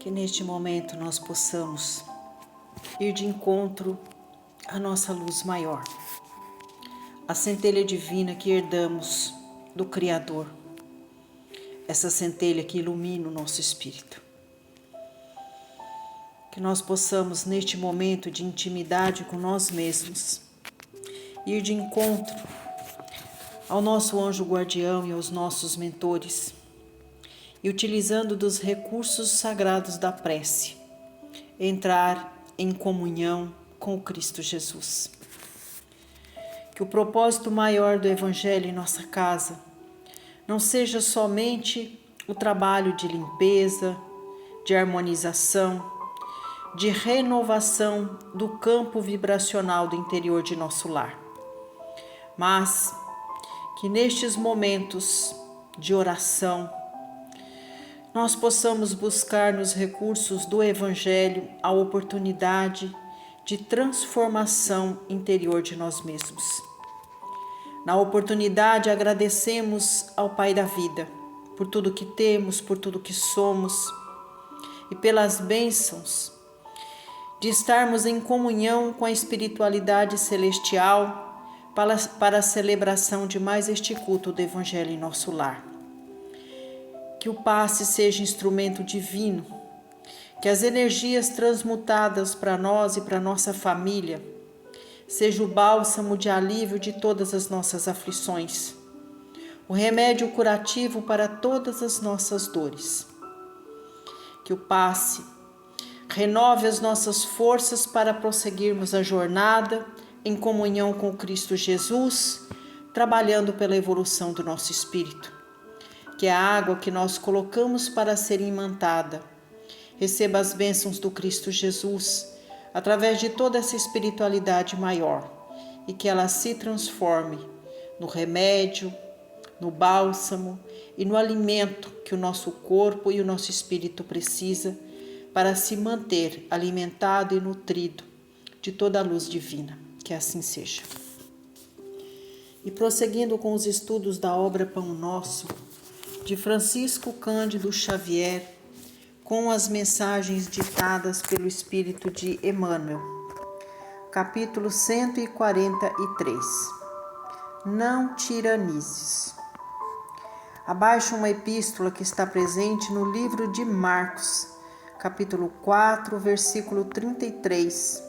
Que neste momento nós possamos ir de encontro à nossa luz maior, a centelha divina que herdamos do Criador, essa centelha que ilumina o nosso espírito. Que nós possamos, neste momento de intimidade com nós mesmos, ir de encontro ao nosso anjo guardião e aos nossos mentores, e utilizando dos recursos sagrados da prece, entrar em comunhão com o Cristo Jesus. Que o propósito maior do Evangelho em nossa casa não seja somente o trabalho de limpeza, de harmonização, de renovação do campo vibracional do interior de nosso lar, mas que nestes momentos de oração nós possamos buscar nos recursos do Evangelho a oportunidade de transformação interior de nós mesmos. Na oportunidade, agradecemos ao Pai da vida por tudo que temos, por tudo que somos e pelas bênçãos de estarmos em comunhão com a espiritualidade celestial para a celebração de mais este culto do Evangelho em nosso lar. Que o passe seja instrumento divino, que as energias transmutadas para nós e para nossa família seja o bálsamo de alívio de todas as nossas aflições, o remédio curativo para todas as nossas dores. Que o passe renove as nossas forças para prosseguirmos a jornada em comunhão com Cristo Jesus, trabalhando pela evolução do nosso espírito. Que a água que nós colocamos para ser imantada receba as bênçãos do Cristo Jesus através de toda essa espiritualidade maior e que ela se transforme no remédio, no bálsamo e no alimento que o nosso corpo e o nosso espírito precisa para se manter alimentado e nutrido de toda a luz divina. Que assim seja. E prosseguindo com os estudos da obra Pão Nosso, de Francisco Cândido Xavier, com as mensagens ditadas pelo Espírito de Emmanuel. Capítulo 143. Não tiranizes. Abaixo uma epístola que está presente no livro de Marcos, capítulo 4, versículo 33.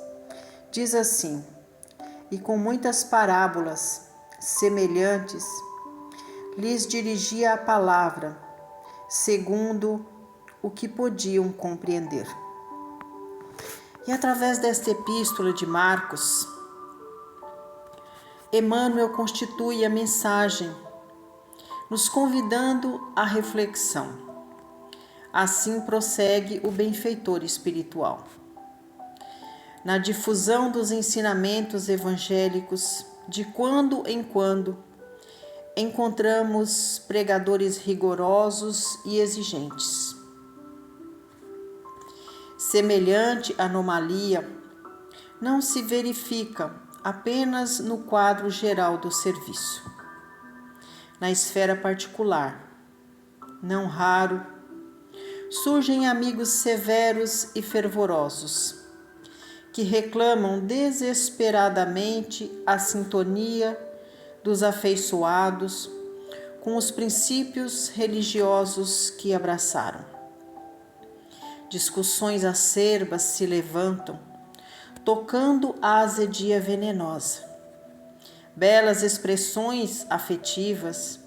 Diz assim: E com muitas parábolas semelhantes lhes dirigia a palavra, segundo o que podiam compreender. E através desta epístola de Marcos, Emmanuel constitui a mensagem, nos convidando à reflexão. Assim prossegue o benfeitor espiritual. Na difusão dos ensinamentos evangélicos, de quando em quando, encontramos pregadores rigorosos e exigentes. Semelhante anomalia não se verifica apenas no quadro geral do serviço. Na esfera particular, não raro, surgem amigos severos e fervorosos, que reclamam desesperadamente a sintonia dos afeiçoados com os princípios religiosos que abraçaram. Discussões acerbas se levantam, tocando a azedia venenosa. Belas expressões afetivas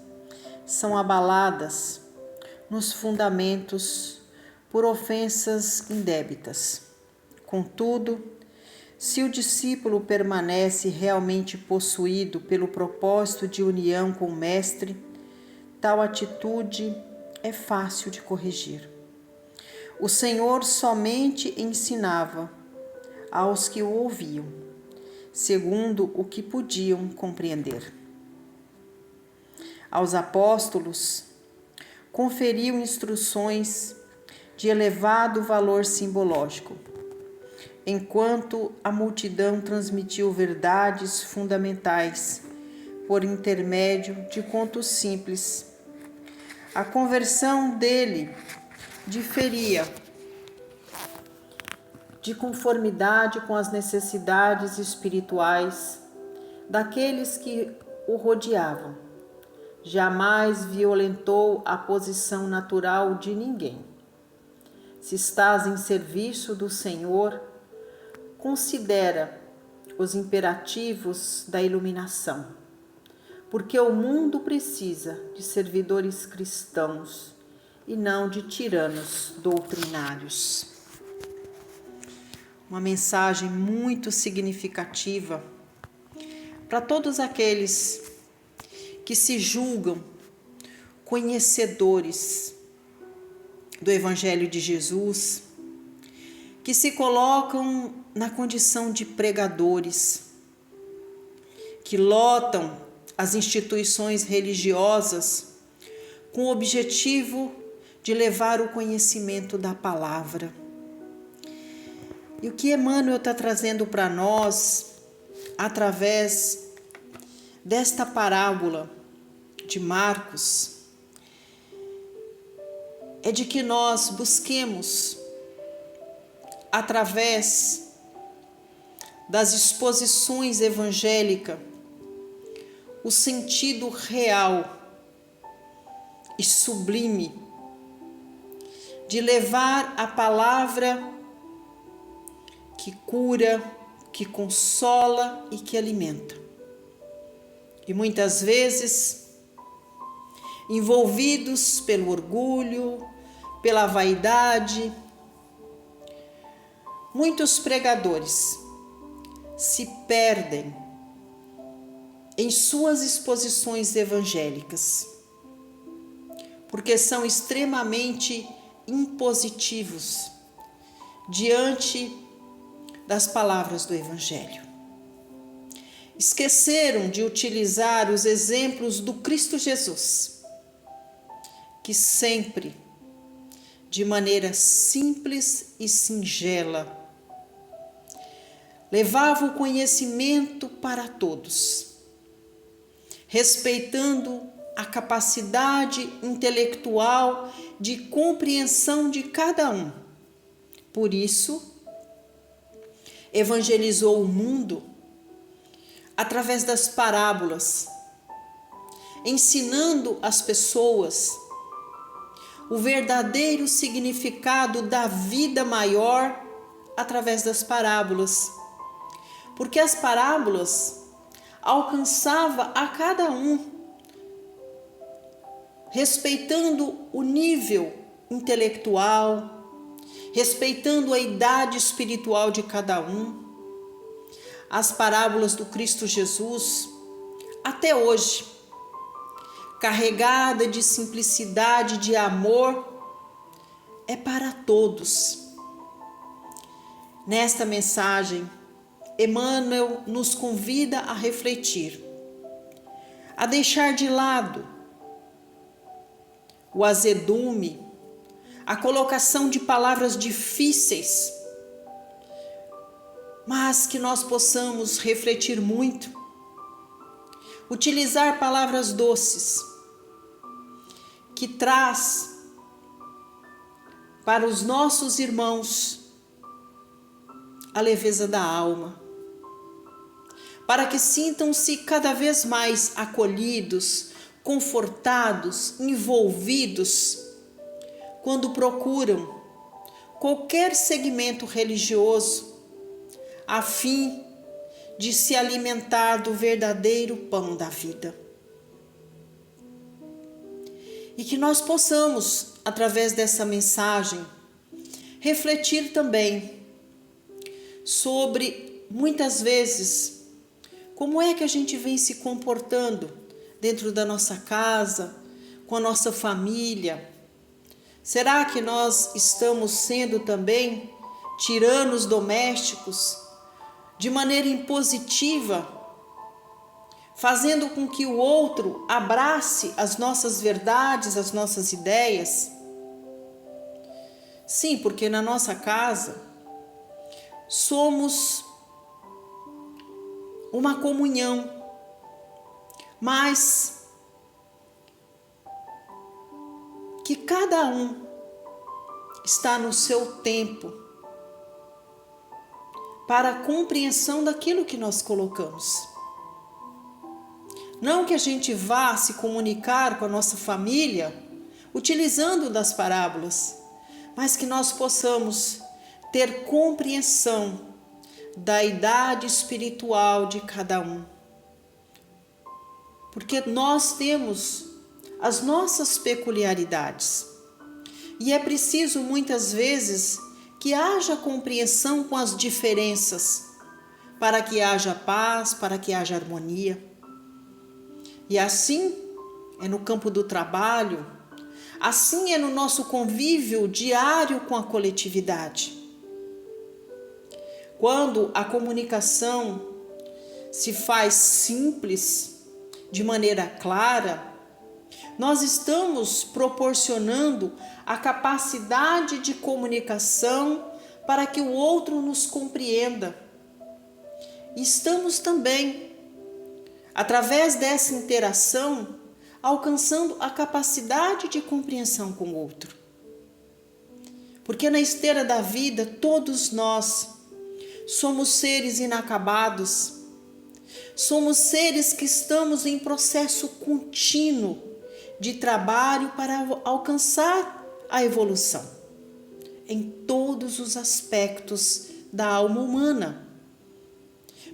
são abaladas nos fundamentos por ofensas indébitas. Contudo, se o discípulo permanece realmente possuído pelo propósito de união com o Mestre, tal atitude é fácil de corrigir. O Senhor somente ensinava aos que o ouviam, segundo o que podiam compreender. Aos apóstolos, conferiu instruções de elevado valor simbológico, enquanto a multidão transmitiu verdades fundamentais por intermédio de contos simples. A conversão dele diferia de conformidade com as necessidades espirituais daqueles que o rodeavam. Jamais violentou a posição natural de ninguém. Se estás em serviço do Senhor, considera os imperativos da iluminação, porque o mundo precisa de servidores cristãos e não de tiranos doutrinários. Uma mensagem muito significativa para todos aqueles que se julgam conhecedores do Evangelho de Jesus, que se colocam na condição de pregadores, que lotam as instituições religiosas com o objetivo de levar o conhecimento da palavra. E o que Emmanuel está trazendo para nós, através desta parábola de Marcos, é de que nós busquemos, através das exposições evangélicas, o sentido real e sublime de levar a palavra que cura, que consola e que alimenta. E muitas vezes, envolvidos pelo orgulho, pela vaidade, muitos pregadores se perdem em suas exposições evangélicas, porque são extremamente impositivos diante das palavras do Evangelho. Esqueceram de utilizar os exemplos do Cristo Jesus, que sempre, de maneira simples e singela, levava o conhecimento para todos, respeitando a capacidade intelectual de compreensão de cada um. Por isso, evangelizou o mundo através das parábolas, ensinando às pessoas o verdadeiro significado da vida maior através das parábolas. Porque as parábolas alcançavam a cada um, respeitando o nível intelectual, respeitando a idade espiritual de cada um. As parábolas do Cristo Jesus, até hoje, carregada de simplicidade, de amor, é para todos. Nesta mensagem, Emmanuel nos convida a refletir, a deixar de lado o azedume, a colocação de palavras difíceis, mas que nós possamos refletir muito, utilizar palavras doces, que traz para os nossos irmãos a leveza da alma, para que sintam-se cada vez mais acolhidos, confortados, envolvidos, quando procuram qualquer segmento religioso, a fim de se alimentar do verdadeiro pão da vida. E que nós possamos, através dessa mensagem, refletir também sobre, muitas vezes, como é que a gente vem se comportando dentro da nossa casa, com a nossa família. Será que nós estamos sendo também tiranos domésticos, de maneira impositiva, fazendo com que o outro abrace as nossas verdades, as nossas ideias? Sim, porque na nossa casa somos uma comunhão, mas que cada um está no seu tempo, para a compreensão daquilo que nós colocamos. Não que a gente vá se comunicar com a nossa família utilizando das parábolas, mas que nós possamos ter compreensão da idade espiritual de cada um. Porque nós temos as nossas peculiaridades. E é preciso muitas vezes que haja compreensão com as diferenças, para que haja paz, para que haja harmonia. E assim é no campo do trabalho, assim é no nosso convívio diário com a coletividade. Quando a comunicação se faz simples, de maneira clara, nós estamos proporcionando a capacidade de comunicação para que o outro nos compreenda. E estamos também, através dessa interação, alcançando a capacidade de compreensão com o outro. Porque na esteira da vida, todos nós somos seres inacabados, somos seres que estamos em processo contínuo de trabalho para alcançar a evolução em todos os aspectos da alma humana.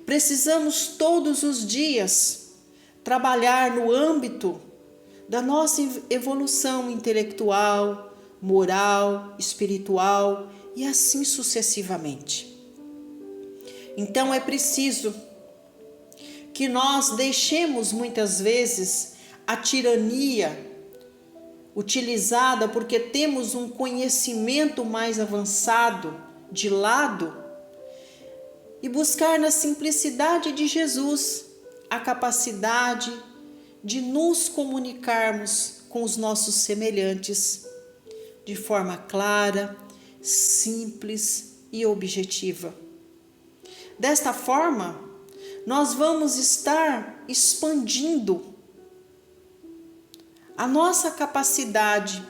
Precisamos todos os dias trabalhar no âmbito da nossa evolução intelectual, moral, espiritual e assim sucessivamente. Então é preciso que nós deixemos muitas vezes a tirania utilizada porque temos um conhecimento mais avançado de lado e buscar na simplicidade de Jesus a capacidade de nos comunicarmos com os nossos semelhantes de forma clara, simples e objetiva. Desta forma, nós vamos estar expandindo a nossa capacidade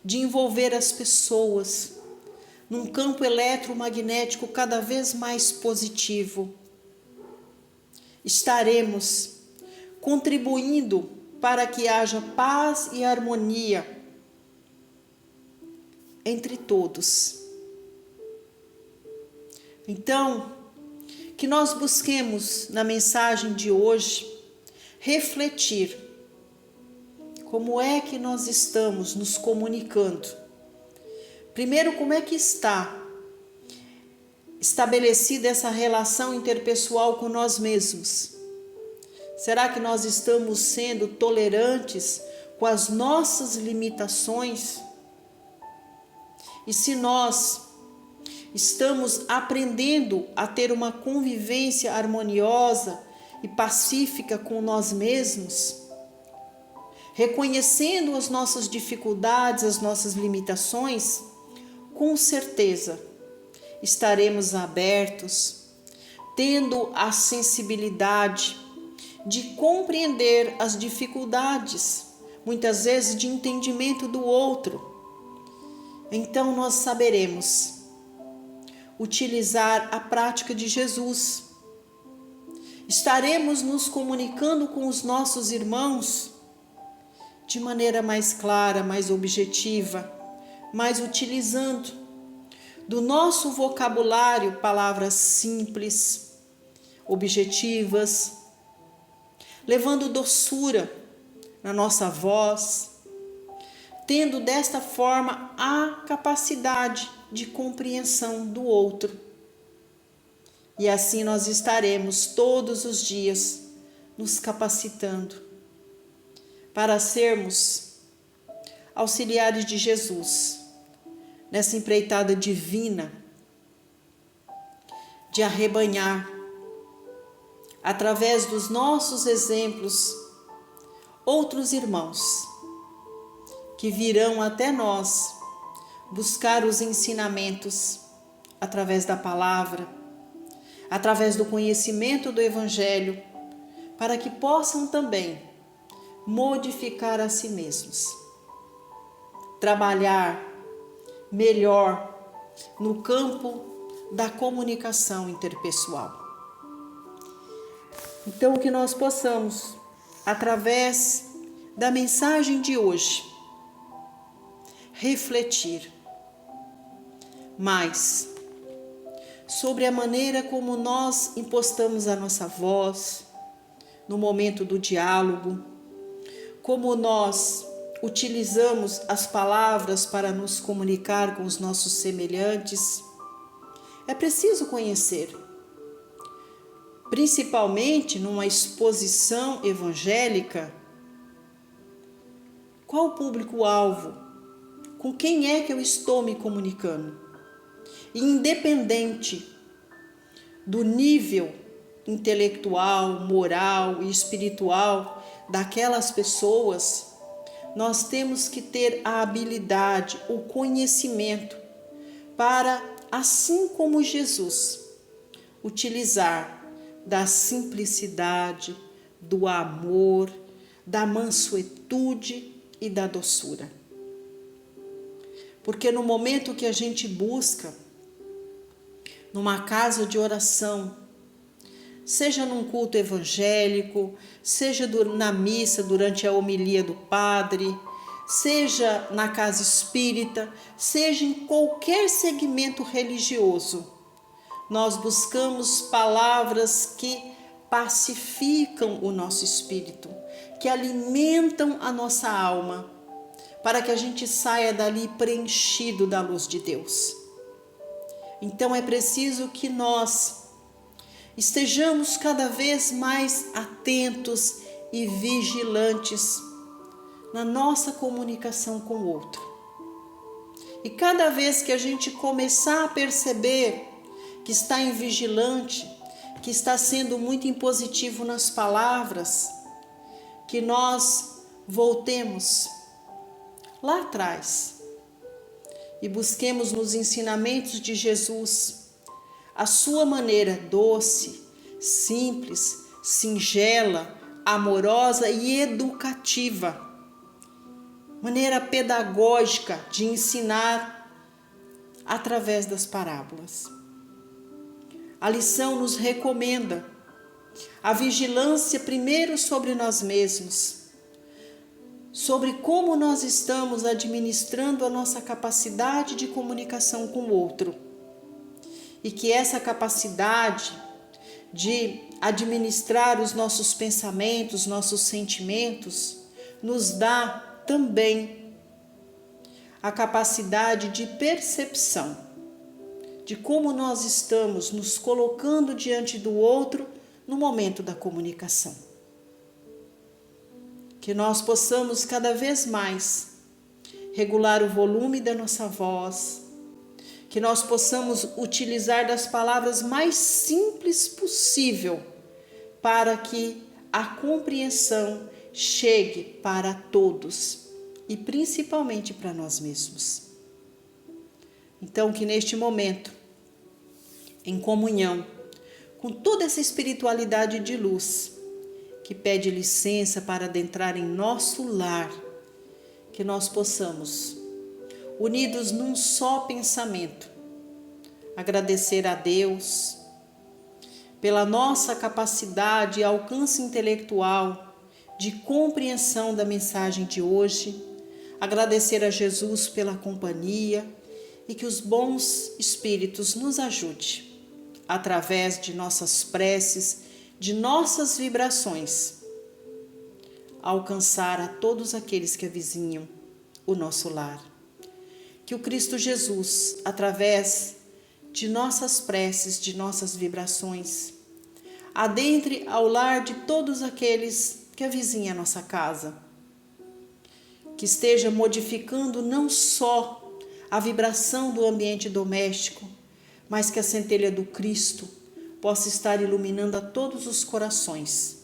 de envolver as pessoas num campo eletromagnético cada vez mais positivo. Estaremos contribuindo para que haja paz e harmonia entre todos. Então, que nós busquemos na mensagem de hoje refletir como é que nós estamos nos comunicando. Primeiro, como é que está estabelecida essa relação interpessoal com nós mesmos? Será que nós estamos sendo tolerantes com as nossas limitações? E se nós estamos aprendendo a ter uma convivência harmoniosa e pacífica com nós mesmos, reconhecendo as nossas dificuldades, as nossas limitações, com certeza estaremos abertos, tendo a sensibilidade de compreender as dificuldades, muitas vezes de entendimento do outro. Então nós saberemos utilizar a prática de Jesus. Estaremos nos comunicando com os nossos irmãos de maneira mais clara, mais objetiva, mas utilizando do nosso vocabulário palavras simples, objetivas, levando doçura na nossa voz, tendo desta forma a capacidade de compreensão do outro. E assim nós estaremos todos os dias nos capacitando para sermos auxiliares de Jesus nessa empreitada divina de arrebanhar, através dos nossos exemplos, outros irmãos que virão até nós buscar os ensinamentos através da palavra, através do conhecimento do Evangelho, para que possam também modificar a si mesmos, trabalhar melhor no campo da comunicação interpessoal. Então, que nós possamos, através da mensagem de hoje, refletir mais sobre a maneira como nós impostamos a nossa voz no momento do diálogo, como nós utilizamos as palavras para nos comunicar com os nossos semelhantes. É preciso conhecer, principalmente numa exposição evangélica, qual o público-alvo, com quem é que eu estou me comunicando. E independente do nível intelectual, moral e espiritual daquelas pessoas, nós temos que ter a habilidade, o conhecimento para, assim como Jesus, utilizar da simplicidade, do amor, da mansuetude e da doçura. Porque no momento que a gente busca, numa casa de oração, seja num culto evangélico, seja na missa durante a homilia do padre, seja na casa espírita, seja em qualquer segmento religioso, nós buscamos palavras que pacificam o nosso espírito, que alimentam a nossa alma, para que a gente saia dali preenchido da luz de Deus. Então é preciso que nós estejamos cada vez mais atentos e vigilantes na nossa comunicação com o outro. E cada vez que a gente começar a perceber que está invigilante, que está sendo muito impositivo nas palavras, que nós voltemos lá atrás e busquemos nos ensinamentos de Jesus a sua maneira doce, simples, singela, amorosa e educativa, maneira pedagógica de ensinar através das parábolas. A lição nos recomenda a vigilância primeiro sobre nós mesmos, sobre como nós estamos administrando a nossa capacidade de comunicação com o outro. E que essa capacidade de administrar os nossos pensamentos, nossos sentimentos, nos dá também a capacidade de percepção de como nós estamos nos colocando diante do outro no momento da comunicação. Que nós possamos cada vez mais regular o volume da nossa voz, que nós possamos utilizar das palavras mais simples possível para que a compreensão chegue para todos e principalmente para nós mesmos. Então, que neste momento, em comunhão com toda essa espiritualidade de luz que pede licença para adentrar em nosso lar, que nós possamos, unidos num só pensamento, agradecer a Deus pela nossa capacidade e alcance intelectual de compreensão da mensagem de hoje, agradecer a Jesus pela companhia e que os bons espíritos nos ajude, através de nossas preces, de nossas vibrações, a alcançar a todos aqueles que avizinham o nosso lar. Que o Cristo Jesus, através de nossas preces, de nossas vibrações, adentre ao lar de todos aqueles que avizinham a nossa casa, que esteja modificando não só a vibração do ambiente doméstico, mas que a centelha do Cristo possa estar iluminando a todos os corações,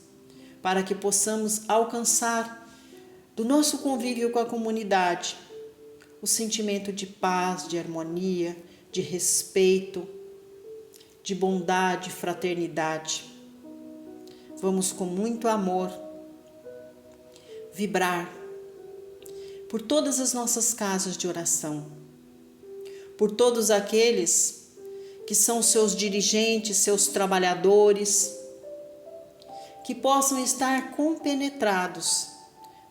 para que possamos alcançar do nosso convívio com a comunidade o sentimento de paz, de harmonia, de respeito, de bondade, fraternidade. Vamos com muito amor vibrar por todas as nossas casas de oração, por todos aqueles que são seus dirigentes, seus trabalhadores, que possam estar compenetrados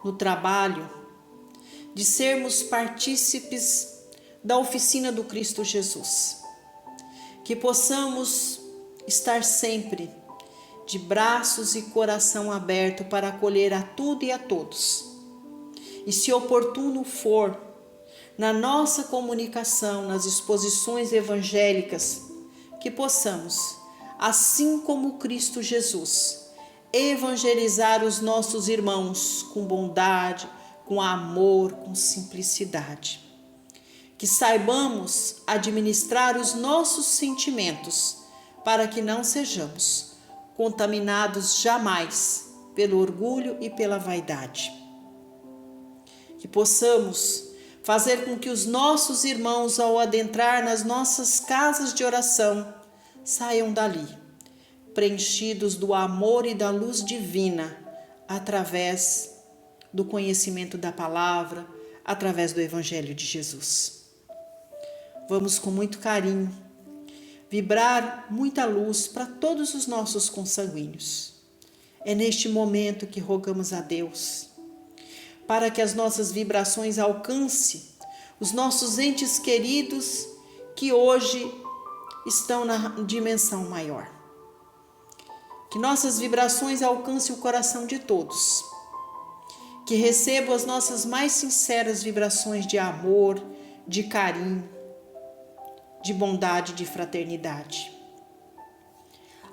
no trabalho, de sermos partícipes da oficina do Cristo Jesus, que possamos estar sempre de braços e coração aberto para acolher a tudo e a todos. E se oportuno for, na nossa comunicação, nas exposições evangélicas, que possamos, assim como Cristo Jesus, evangelizar os nossos irmãos com bondade, com amor, com simplicidade. Que saibamos administrar os nossos sentimentos para que não sejamos contaminados jamais pelo orgulho e pela vaidade. Que possamos fazer com que os nossos irmãos, ao adentrar nas nossas casas de oração, saiam dali, preenchidos do amor e da luz divina, através do conhecimento da palavra, através do Evangelho de Jesus. Vamos com muito carinho vibrar muita luz para todos os nossos consanguíneos. É neste momento que rogamos a Deus para que as nossas vibrações alcancem os nossos entes queridos que hoje estão na dimensão maior. Que nossas vibrações alcancem o coração de todos. Que recebam as nossas mais sinceras vibrações de amor, de carinho, de bondade, de fraternidade.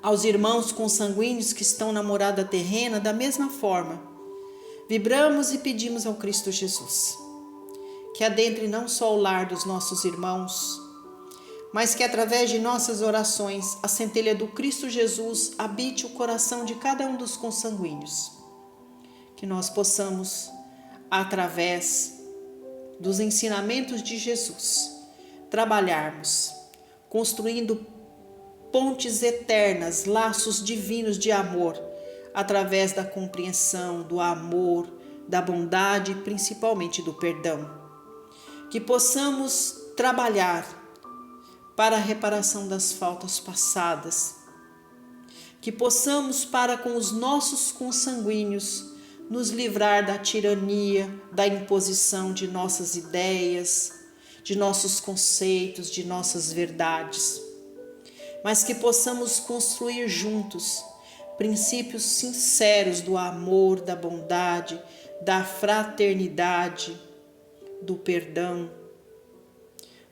Aos irmãos consanguíneos que estão na morada terrena, da mesma forma, vibramos e pedimos ao Cristo Jesus que adentre não só o lar dos nossos irmãos, mas que através de nossas orações a centelha do Cristo Jesus habite o coração de cada um dos consanguíneos. Que nós possamos, através dos ensinamentos de Jesus, trabalharmos, construindo pontes eternas, laços divinos de amor, através da compreensão, do amor, da bondade e principalmente do perdão. Que possamos trabalhar para a reparação das faltas passadas. Que possamos, para com os nossos consanguíneos, nos livrar da tirania, da imposição de nossas ideias, de nossos conceitos, de nossas verdades. Mas que possamos construir juntos princípios sinceros do amor, da bondade, da fraternidade, do perdão,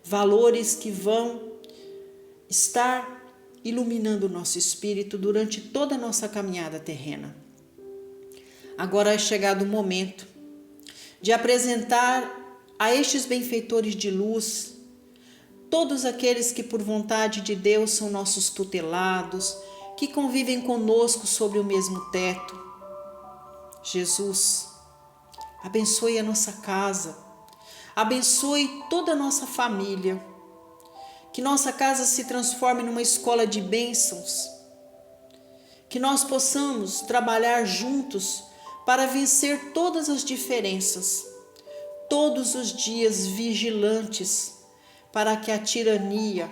valores que vão estar iluminando o nosso espírito durante toda a nossa caminhada terrena. Agora é chegado o momento de apresentar a estes benfeitores de luz, todos aqueles que por vontade de Deus são nossos tutelados, que convivem conosco sobre o mesmo teto. Jesus, abençoe a nossa casa, abençoe toda a nossa família, que nossa casa se transforme numa escola de bênçãos, que nós possamos trabalhar juntos para vencer todas as diferenças, todos os dias vigilantes, para que a tirania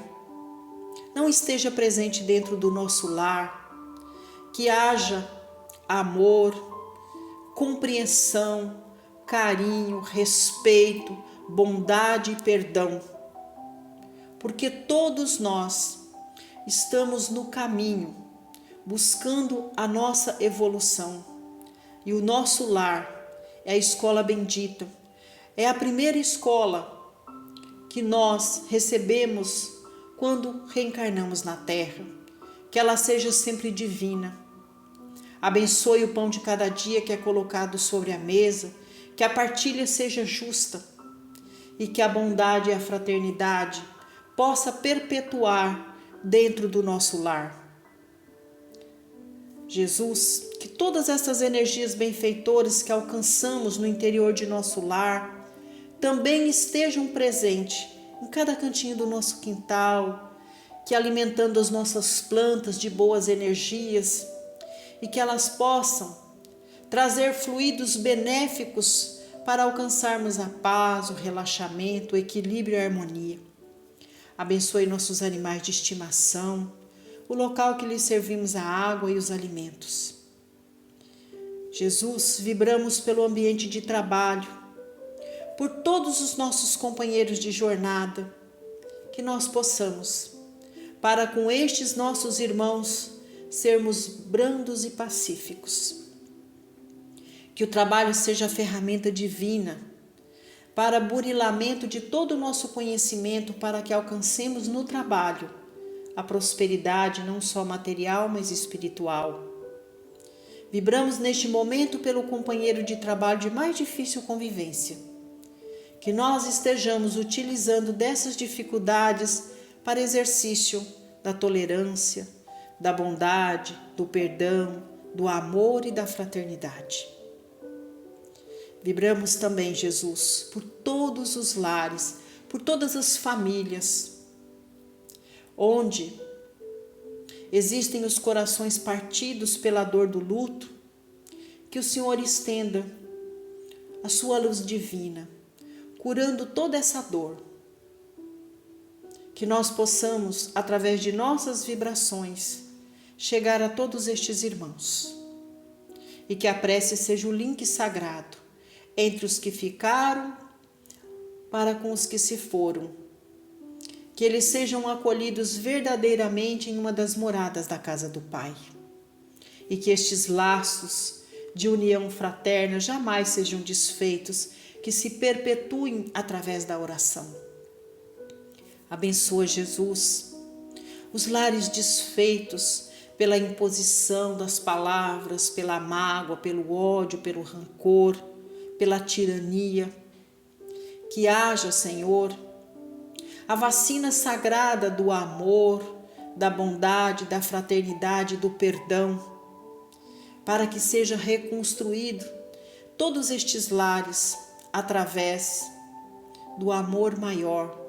não esteja presente dentro do nosso lar, que haja amor, compreensão, carinho, respeito, bondade e perdão, porque todos nós estamos no caminho, buscando a nossa evolução, e o nosso lar é a escola bendita, é a primeira escola que nós recebemos quando reencarnamos na terra, que ela seja sempre divina. Abençoe o pão de cada dia que é colocado sobre a mesa, que a partilha seja justa e que a bondade e a fraternidade possa perpetuar dentro do nosso lar. Jesus, que todas essas energias benfeitoras que alcançamos no interior de nosso lar também estejam presentes em cada cantinho do nosso quintal, que alimentando as nossas plantas de boas energias e que elas possam trazer fluidos benéficos para alcançarmos a paz, o relaxamento, o equilíbrio e a harmonia. Abençoe nossos animais de estimação, o local que lhes servimos a água e os alimentos. Jesus, vibramos pelo ambiente de trabalho, por todos os nossos companheiros de jornada, que nós possamos, para com estes nossos irmãos, sermos brandos e pacíficos. Que o trabalho seja a ferramenta divina para burilamento de todo o nosso conhecimento, para que alcancemos no trabalho a prosperidade não só material, mas espiritual. Vibramos neste momento pelo companheiro de trabalho de mais difícil convivência. Que nós estejamos utilizando dessas dificuldades para exercício da tolerância, da bondade, do perdão, do amor e da fraternidade. Vibramos também, Jesus, por todos os lares, por todas as famílias, onde existem os corações partidos pela dor do luto, que o Senhor estenda a sua luz divina, curando toda essa dor. Que nós possamos, através de nossas vibrações, chegar a todos estes irmãos. E que a prece seja o link sagrado entre os que ficaram para com os que se foram. Que eles sejam acolhidos verdadeiramente em uma das moradas da casa do Pai. E que estes laços de união fraterna jamais sejam desfeitos, que se perpetuem através da oração. Abençoa, Jesus, os lares desfeitos pela imposição das palavras, pela mágoa, pelo ódio, pelo rancor, pela tirania. Que haja, Senhor, a vacina sagrada do amor, da bondade, da fraternidade, do perdão, para que seja reconstruído todos estes lares através do amor maior,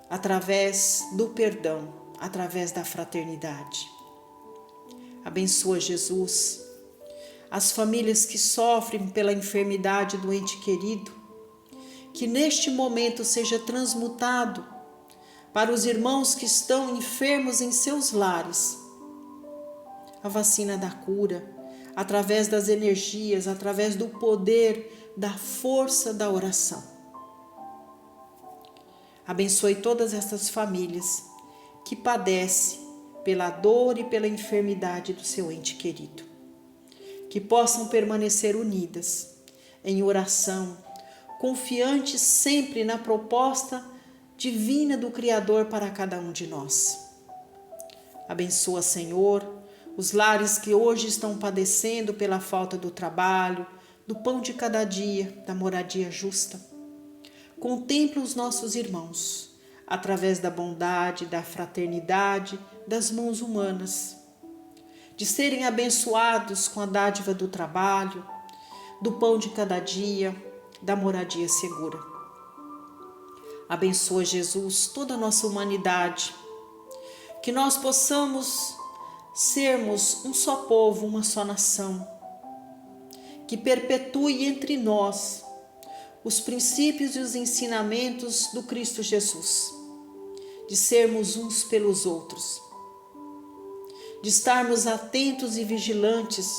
através do perdão, através da fraternidade. Abençoa, Jesus, as famílias que sofrem pela enfermidade do ente querido, que neste momento seja transmutado para os irmãos que estão enfermos em seus lares a vacina da cura, através das energias, através do poder, da força da oração. Abençoe todas essas famílias que padecem pela dor e pela enfermidade do seu ente querido. Que possam permanecer unidas em oração, confiantes sempre na proposta divina do Criador para cada um de nós. Abençoa, Senhor, os lares que hoje estão padecendo pela falta do trabalho, do pão de cada dia, da moradia justa. Contempla os nossos irmãos, através da bondade, da fraternidade, das mãos humanas, de serem abençoados com a dádiva do trabalho, do pão de cada dia, da moradia segura. Abençoa, Jesus, toda a nossa humanidade, que nós possamos sermos um só povo, uma só nação, que perpetue entre nós os princípios e os ensinamentos do Cristo Jesus, de sermos uns pelos outros, de estarmos atentos e vigilantes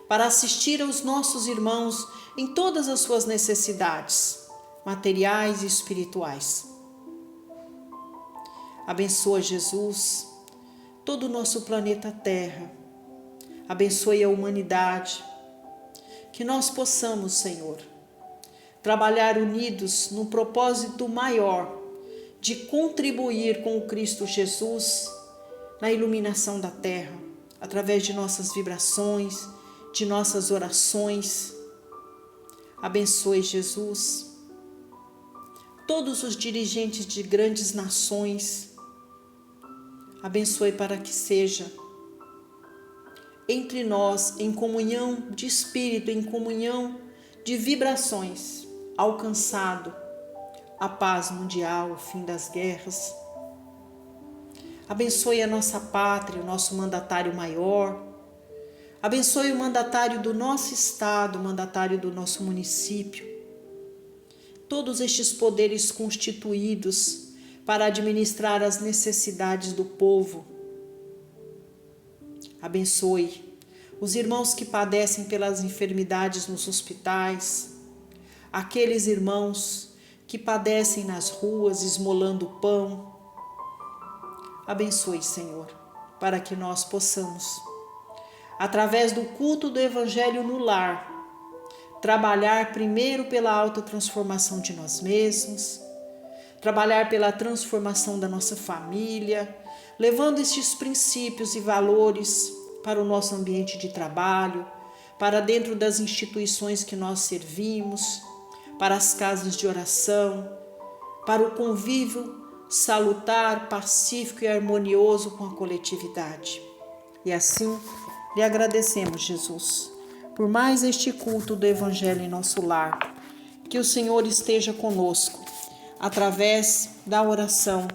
para assistir aos nossos irmãos em todas as suas necessidades, materiais e espirituais. Abençoa, Jesus, todo o nosso planeta Terra. Abençoe a humanidade. Que nós possamos, Senhor, trabalhar unidos num propósito maior de contribuir com o Cristo Jesus na iluminação da Terra, através de nossas vibrações, de nossas orações. Abençoe, Jesus, todos os dirigentes de grandes nações. Abençoe para que seja entre nós, em comunhão de espírito, em comunhão de vibrações, alcançado a paz mundial, o fim das guerras. Abençoe a nossa pátria, o nosso mandatário maior. Abençoe o mandatário do nosso estado, o mandatário do nosso município. Todos estes poderes constituídos para administrar as necessidades do povo. Abençoe os irmãos que padecem pelas enfermidades nos hospitais, aqueles irmãos que padecem nas ruas esmolando pão. Abençoe, Senhor, para que nós possamos, através do culto do Evangelho no lar, trabalhar primeiro pela autotransformação de nós mesmos, trabalhar pela transformação da nossa família, levando estes princípios e valores para o nosso ambiente de trabalho, para dentro das instituições que nós servimos, para as casas de oração, para o convívio salutar, pacífico e harmonioso com a coletividade. E assim, lhe agradecemos, Jesus, por mais este culto do Evangelho em nosso lar. Que o Senhor esteja conosco, através da oração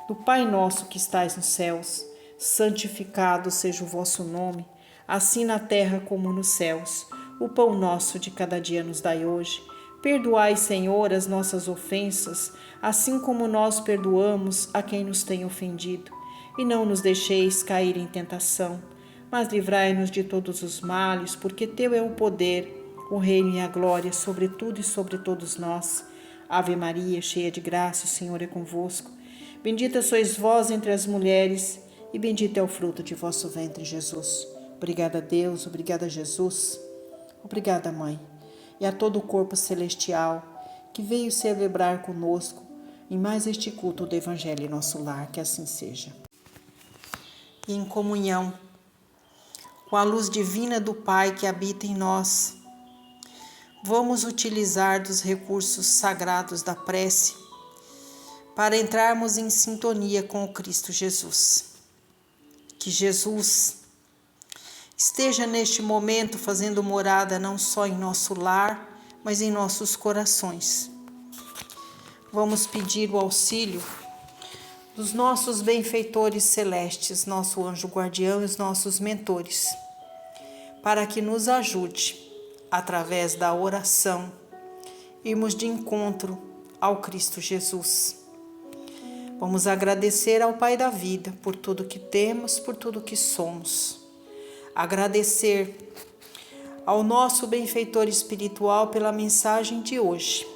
do Pai nosso que estais nos céus, santificado seja o vosso nome, assim na terra como nos céus. O pão nosso de cada dia nos dai hoje. Perdoai, Senhor, as nossas ofensas, assim como nós perdoamos a quem nos tem ofendido. E não nos deixeis cair em tentação, mas livrai-nos de todos os males, porque teu é o poder, o reino e a glória sobre tudo e sobre todos nós. Ave Maria, cheia de graça, o Senhor é convosco. Bendita sois vós entre as mulheres, e bendito é o fruto de vosso ventre, Jesus. Obrigada, Deus, obrigada, Jesus. Obrigada, Mãe, e a todo o corpo celestial que veio celebrar conosco em mais este culto do Evangelho em nosso lar, que assim seja. E em comunhão com a luz divina do Pai que habita em nós, vamos utilizar dos recursos sagrados da prece para entrarmos em sintonia com o Cristo Jesus. Que Jesus esteja neste momento fazendo morada não só em nosso lar, mas em nossos corações. Vamos pedir o auxílio dos nossos benfeitores celestes, nosso anjo guardião e os nossos mentores, para que nos ajude, através da oração, irmos de encontro ao Cristo Jesus. Vamos agradecer ao Pai da vida por tudo que temos, por tudo que somos. Agradecer ao nosso benfeitor espiritual pela mensagem de hoje.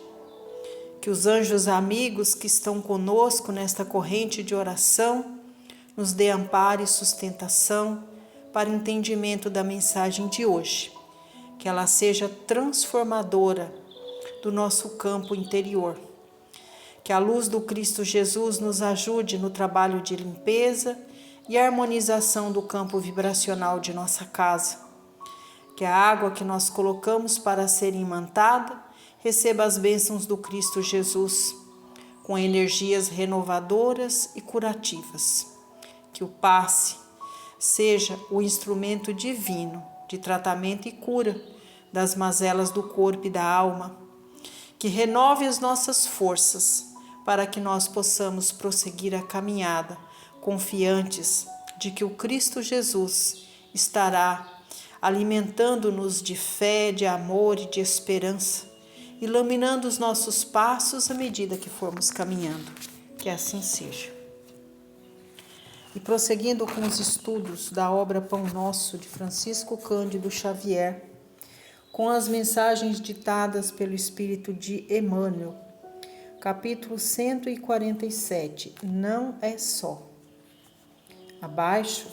Que os anjos amigos que estão conosco nesta corrente de oração nos dê amparo e sustentação para o entendimento da mensagem de hoje. Que ela seja transformadora do nosso campo interior. Que a luz do Cristo Jesus nos ajude no trabalho de limpeza e harmonização do campo vibracional de nossa casa. Que a água que nós colocamos para ser imantada receba as bênçãos do Cristo Jesus, com energias renovadoras e curativas. Que o passe seja o instrumento divino de tratamento e cura das mazelas do corpo e da alma. Que renove as nossas forças para que nós possamos prosseguir a caminhada, confiantes de que o Cristo Jesus estará alimentando-nos de fé, de amor e de esperança, iluminando os nossos passos à medida que formos caminhando. Que assim seja. E prosseguindo com os estudos da obra Pão Nosso de Francisco Cândido Xavier, com as mensagens ditadas pelo Espírito de Emmanuel, capítulo 147, Não é só. Abaixo,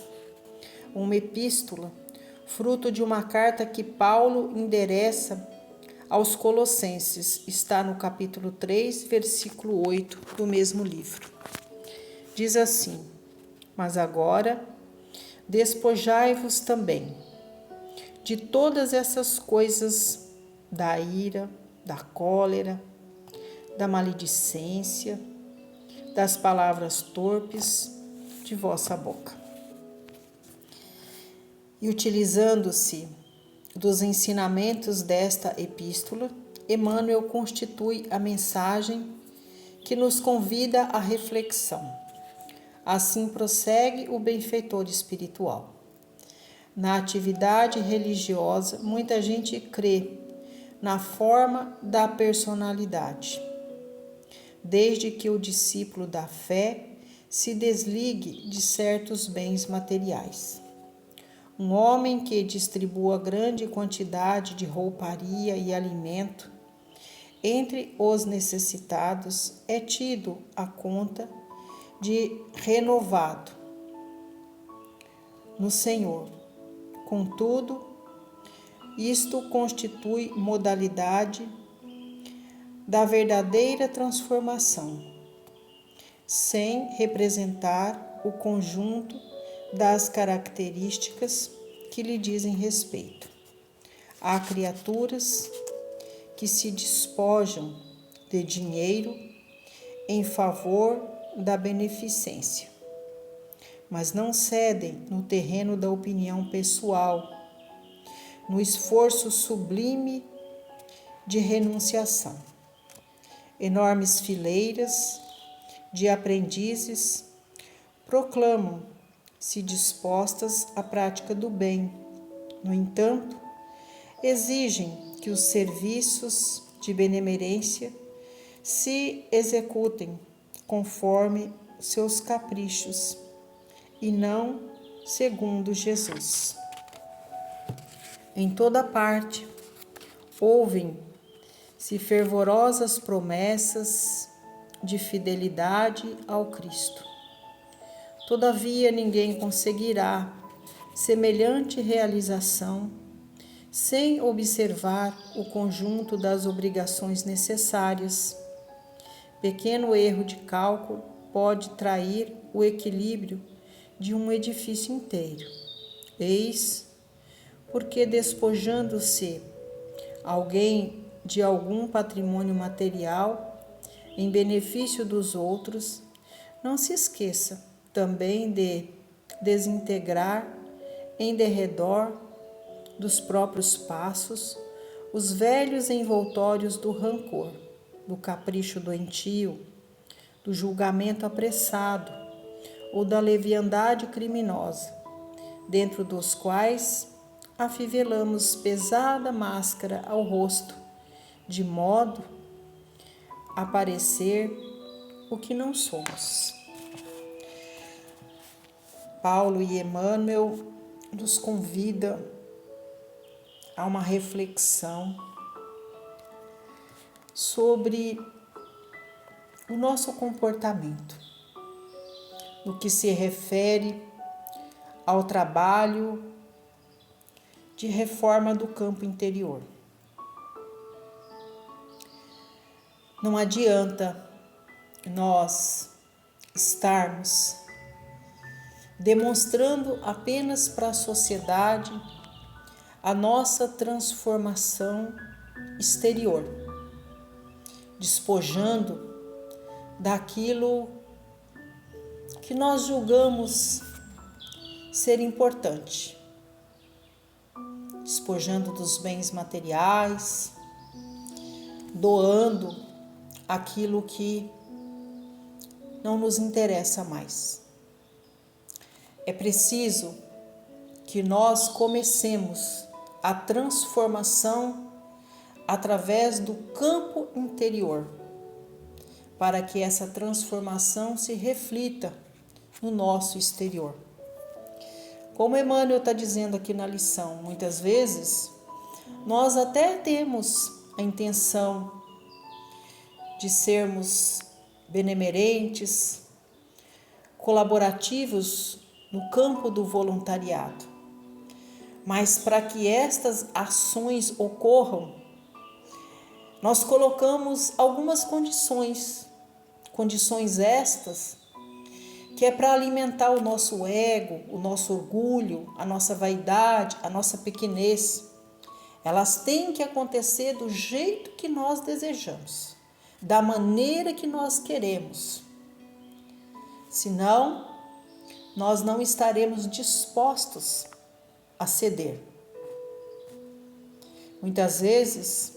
uma epístola, fruto de uma carta que Paulo endereça aos Colossenses, está no capítulo 3, versículo 8 do mesmo livro. Diz assim: Mas agora, despojai-vos também de todas essas coisas, da ira, da cólera, da maledicência, das palavras torpes de vossa boca. E utilizando-se dos ensinamentos desta epístola, Emmanuel constitui a mensagem que nos convida à reflexão. Assim prossegue o benfeitor espiritual. Na atividade religiosa, muita gente crê na forma da personalidade. desde que o discípulo da fé se desligue de certos bens materiais. Um homem que distribua grande quantidade de rouparia e alimento entre os necessitados é tido à conta de renovado no Senhor. Contudo, isto constitui modalidade da verdadeira transformação, sem representar o conjunto das características que lhe dizem respeito. Há criaturas que se despojam de dinheiro em favor da beneficência, mas não cedem no terreno da opinião pessoal, no esforço sublime de renunciação. Enormes fileiras de aprendizes proclamam-se dispostas à prática do bem. No entanto, exigem que os serviços de benemerência se executem conforme seus caprichos e não segundo Jesus. Em toda parte, ouvem-se fervorosas promessas de fidelidade ao Cristo. Todavia, ninguém conseguirá semelhante realização sem observar o conjunto das obrigações necessárias. Pequeno erro de cálculo pode trair o equilíbrio de um edifício inteiro. Eis porque, despojando-se alguém de algum patrimônio material em benefício dos outros, não se esqueça também de desintegrar em derredor dos próprios passos os velhos envoltórios do rancor, do capricho doentio, do julgamento apressado ou da leviandade criminosa, dentro dos quais afivelamos pesada máscara ao rosto, de modo a parecer o que não somos. Paulo e Emmanuel nos convidam a uma reflexão sobre o nosso comportamento, no que se refere ao trabalho de reforma do campo interior. Não adianta nós estarmos demonstrando apenas para a sociedade a nossa transformação exterior, despojando daquilo que nós julgamos ser importante, despojando dos bens materiais, doando aquilo que não nos interessa mais. É preciso que nós comecemos a transformação através do campo interior, para que essa transformação se reflita no nosso exterior. Como Emmanuel está dizendo aqui na lição, muitas vezes nós até temos a intenção de sermos benemerentes, colaborativos no campo do voluntariado. Mas para que estas ações ocorram, nós colocamos algumas condições estas que é para alimentar o nosso ego, o nosso orgulho, a nossa vaidade, a nossa pequenez. Elas têm que acontecer do jeito que nós desejamos, da maneira que nós queremos. Senão, nós não estaremos dispostos a ceder. Muitas vezes,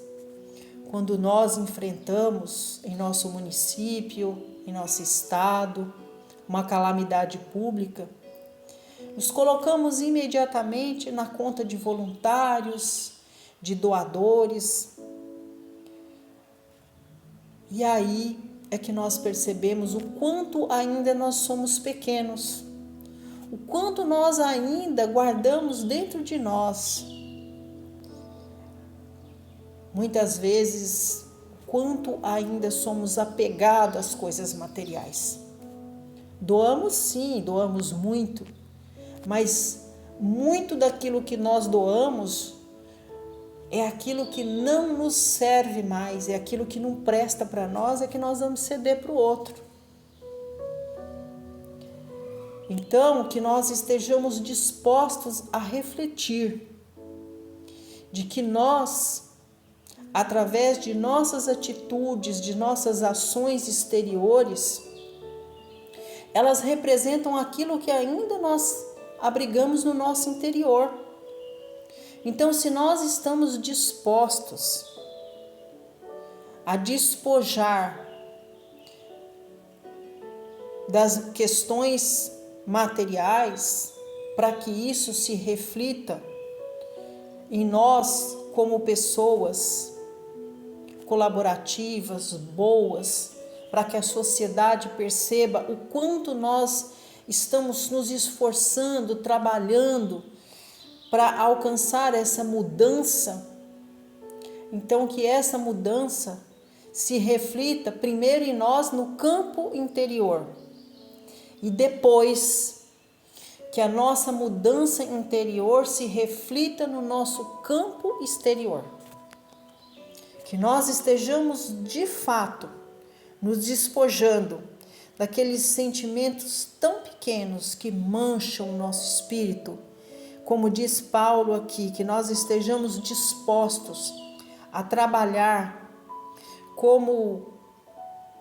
quando nós enfrentamos em nosso município, em nosso estado, uma calamidade pública, nos colocamos imediatamente na conta de voluntários, de doadores. E aí é que nós percebemos o quanto ainda nós somos pequenos, o quanto nós ainda guardamos dentro de nós. Muitas vezes, quanto ainda somos apegados às coisas materiais. Doamos sim, doamos muito, mas muito daquilo que nós doamos é aquilo que não nos serve mais, é aquilo que não presta para nós, é que nós vamos ceder para o outro. Então, que nós estejamos dispostos a refletir de que nós, através de nossas atitudes, de nossas ações exteriores, elas representam aquilo que ainda nós abrigamos no nosso interior. Então, se nós estamos dispostos a despojar das questões materiais, para que isso se reflita em nós como pessoas colaborativas, boas, para que a sociedade perceba o quanto nós estamos nos esforçando, trabalhando para alcançar essa mudança. Então, que essa mudança se reflita primeiro em nós no campo interior e depois que a nossa mudança interior se reflita no nosso campo exterior. Que nós estejamos de fato nos despojando daqueles sentimentos tão pequenos que mancham o nosso espírito. Como diz Paulo aqui, que nós estejamos dispostos a trabalhar como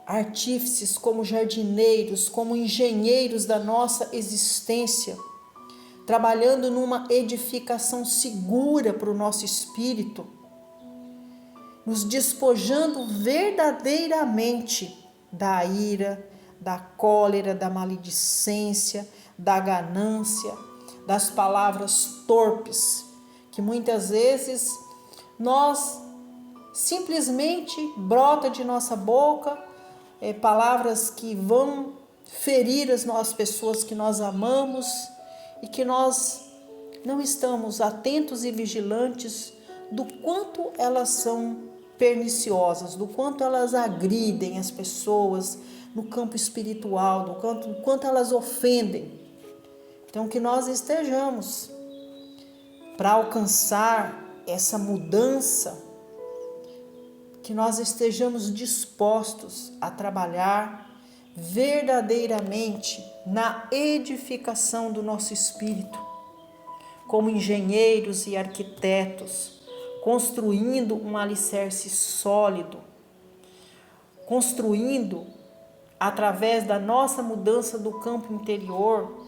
artífices, como jardineiros, como engenheiros da nossa existência, trabalhando numa edificação segura para o nosso espírito, nos despojando verdadeiramente da ira, da cólera, da maledicência, da ganância, das palavras torpes, que muitas vezes nós simplesmente brota de nossa boca palavras que vão ferir as pessoas que nós amamos e que nós não estamos atentos e vigilantes do quanto elas são perniciosas, do quanto elas agridem as pessoas no campo espiritual, do quanto elas ofendem. Então, que nós estejamos para alcançar essa mudança, que nós estejamos dispostos a trabalhar verdadeiramente na edificação do nosso espírito, como engenheiros e arquitetos, construindo um alicerce sólido, construindo, através da nossa mudança do campo interior,